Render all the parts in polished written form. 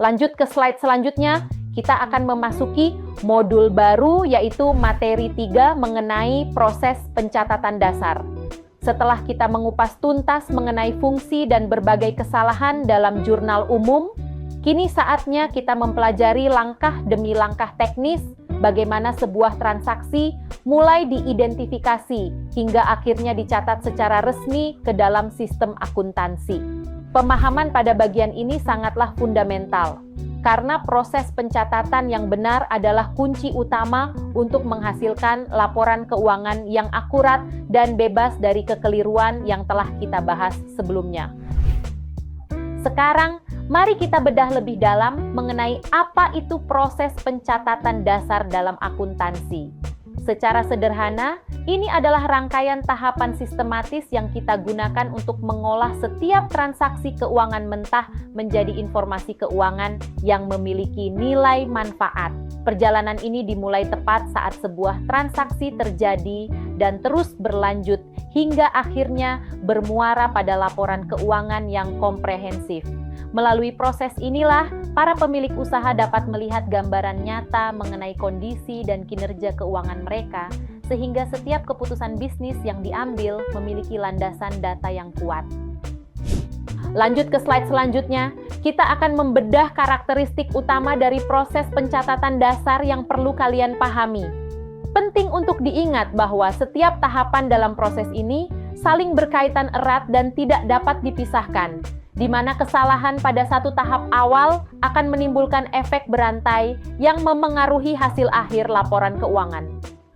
Lanjut ke slide selanjutnya, kita akan memasuki modul baru yaitu materi 3 mengenai proses pencatatan dasar. Setelah kita mengupas tuntas mengenai fungsi dan berbagai kesalahan dalam jurnal umum, kini saatnya kita mempelajari langkah demi langkah teknis bagaimana sebuah transaksi mulai diidentifikasi hingga akhirnya dicatat secara resmi ke dalam sistem akuntansi. Pemahaman pada bagian ini sangatlah fundamental, karena proses pencatatan yang benar adalah kunci utama untuk menghasilkan laporan keuangan yang akurat dan bebas dari kekeliruan yang telah kita bahas sebelumnya. Sekarang, mari kita bedah lebih dalam mengenai apa itu proses pencatatan dasar dalam akuntansi. Secara sederhana, ini adalah rangkaian tahapan sistematis yang kita gunakan untuk mengolah setiap transaksi keuangan mentah menjadi informasi keuangan yang memiliki nilai manfaat. Perjalanan ini dimulai tepat saat sebuah transaksi terjadi dan terus berlanjut hingga akhirnya bermuara pada laporan keuangan yang komprehensif. Melalui proses inilah, para pemilik usaha dapat melihat gambaran nyata mengenai kondisi dan kinerja keuangan mereka, sehingga setiap keputusan bisnis yang diambil memiliki landasan data yang kuat. Lanjut ke slide selanjutnya, kita akan membedah karakteristik utama dari proses pencatatan dasar yang perlu kalian pahami. Penting untuk diingat bahwa setiap tahapan dalam proses ini saling berkaitan erat dan tidak dapat dipisahkan, di mana kesalahan pada satu tahap awal akan menimbulkan efek berantai yang memengaruhi hasil akhir laporan keuangan.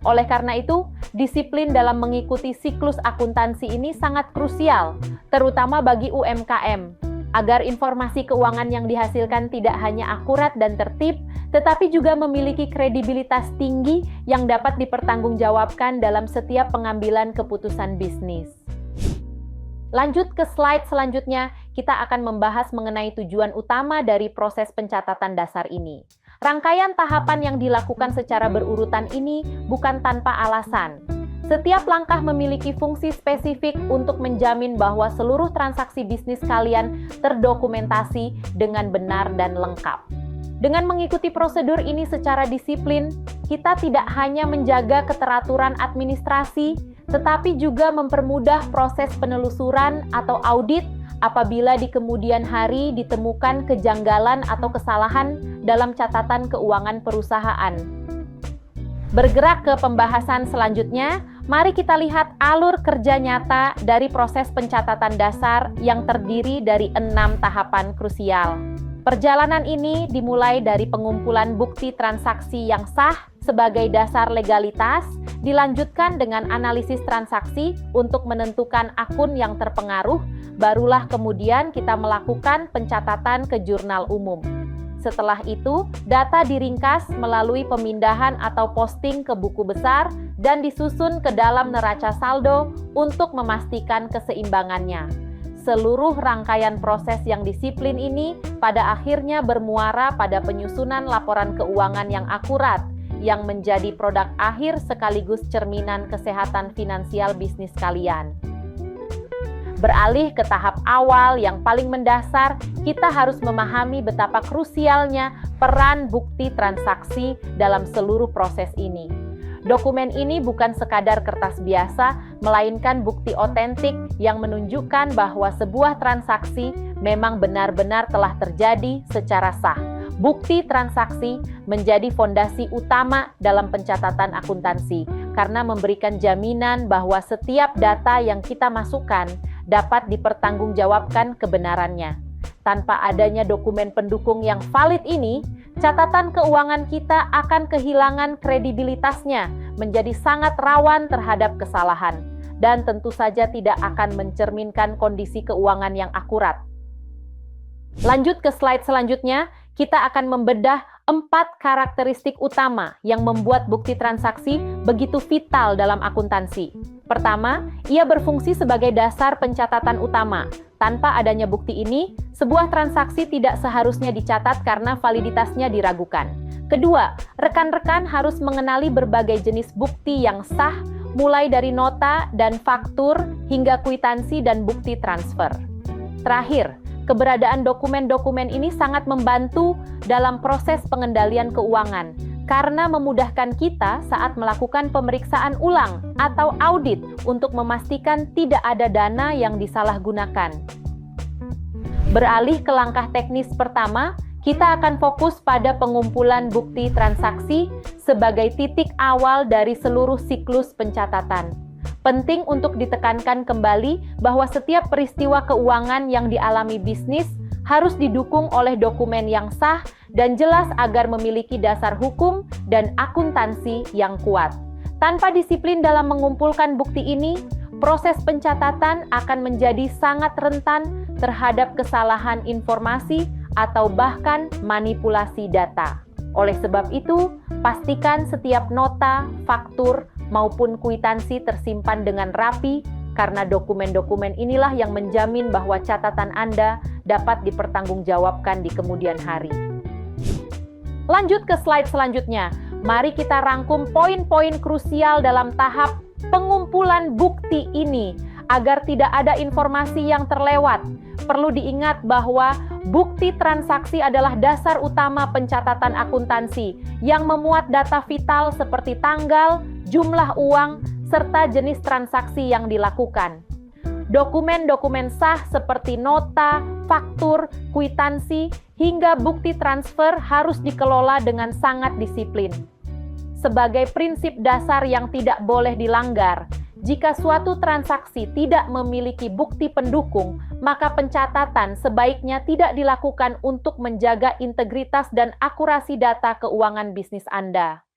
Oleh karena itu, disiplin dalam mengikuti siklus akuntansi ini sangat krusial, terutama bagi UMKM, agar informasi keuangan yang dihasilkan tidak hanya akurat dan tertib, tetapi juga memiliki kredibilitas tinggi yang dapat dipertanggungjawabkan dalam setiap pengambilan keputusan bisnis. Lanjut ke slide selanjutnya, kita akan membahas mengenai tujuan utama dari proses pencatatan dasar ini. Rangkaian tahapan yang dilakukan secara berurutan ini bukan tanpa alasan. Setiap langkah memiliki fungsi spesifik untuk menjamin bahwa seluruh transaksi bisnis kalian terdokumentasi dengan benar dan lengkap. Dengan mengikuti prosedur ini secara disiplin, kita tidak hanya menjaga keteraturan administrasi, tetapi juga mempermudah proses penelusuran atau audit apabila di kemudian hari ditemukan kejanggalan atau kesalahan dalam catatan keuangan perusahaan. Bergerak ke pembahasan selanjutnya, mari kita lihat alur kerja nyata dari proses pencatatan dasar yang terdiri dari 6 tahapan krusial. Perjalanan ini dimulai dari pengumpulan bukti transaksi yang sah sebagai dasar legalitas, dilanjutkan dengan analisis transaksi untuk menentukan akun yang terpengaruh, barulah kemudian kita melakukan pencatatan ke jurnal umum. Setelah itu, data diringkas melalui pemindahan atau posting ke buku besar dan disusun ke dalam neraca saldo untuk memastikan keseimbangannya. Seluruh rangkaian proses yang disiplin ini pada akhirnya bermuara pada penyusunan laporan keuangan yang akurat, yang menjadi produk akhir sekaligus cerminan kesehatan finansial bisnis kalian. Beralih ke tahap awal yang paling mendasar, kita harus memahami betapa krusialnya peran bukti transaksi dalam seluruh proses ini. Dokumen ini bukan sekadar kertas biasa, melainkan bukti otentik yang menunjukkan bahwa sebuah transaksi memang benar-benar telah terjadi secara sah. Bukti transaksi menjadi fondasi utama dalam pencatatan akuntansi karena memberikan jaminan bahwa setiap data yang kita masukkan dapat dipertanggungjawabkan kebenarannya. Tanpa adanya dokumen pendukung yang valid ini, catatan keuangan kita akan kehilangan kredibilitasnya, menjadi sangat rawan terhadap kesalahan, dan tentu saja tidak akan mencerminkan kondisi keuangan yang akurat. Lanjut ke slide selanjutnya, kita akan membedah 4 karakteristik utama yang membuat bukti transaksi begitu vital dalam akuntansi. Pertama, ia berfungsi sebagai dasar pencatatan utama. Tanpa adanya bukti ini, sebuah transaksi tidak seharusnya dicatat karena validitasnya diragukan. Kedua, rekan-rekan harus mengenali berbagai jenis bukti yang sah, mulai dari nota dan faktur hingga kwitansi dan bukti transfer. Terakhir, Keberadaan dokumen-dokumen ini sangat membantu dalam proses pengendalian keuangan karena memudahkan kita saat melakukan pemeriksaan ulang atau audit untuk memastikan tidak ada dana yang disalahgunakan. Beralih ke langkah teknis pertama, kita akan fokus pada pengumpulan bukti transaksi sebagai titik awal dari seluruh siklus pencatatan. Penting untuk ditekankan kembali bahwa setiap peristiwa keuangan yang dialami bisnis harus didukung oleh dokumen yang sah dan jelas agar memiliki dasar hukum dan akuntansi yang kuat. Tanpa disiplin dalam mengumpulkan bukti ini, proses pencatatan akan menjadi sangat rentan terhadap kesalahan informasi atau bahkan manipulasi data. Oleh sebab itu, pastikan setiap nota, faktur, maupun kwitansi tersimpan dengan rapi karena dokumen-dokumen inilah yang menjamin bahwa catatan Anda dapat dipertanggungjawabkan di kemudian hari. Lanjut ke slide selanjutnya. Mari kita rangkum poin-poin krusial dalam tahap pengumpulan bukti ini agar tidak ada informasi yang terlewat. Perlu diingat bahwa bukti transaksi adalah dasar utama pencatatan akuntansi yang memuat data vital seperti tanggal, jumlah uang, serta jenis transaksi yang dilakukan. Dokumen-dokumen sah seperti nota, faktur, kwitansi, hingga bukti transfer harus dikelola dengan sangat disiplin. Sebagai prinsip dasar yang tidak boleh dilanggar, jika suatu transaksi tidak memiliki bukti pendukung, maka pencatatan sebaiknya tidak dilakukan untuk menjaga integritas dan akurasi data keuangan bisnis Anda.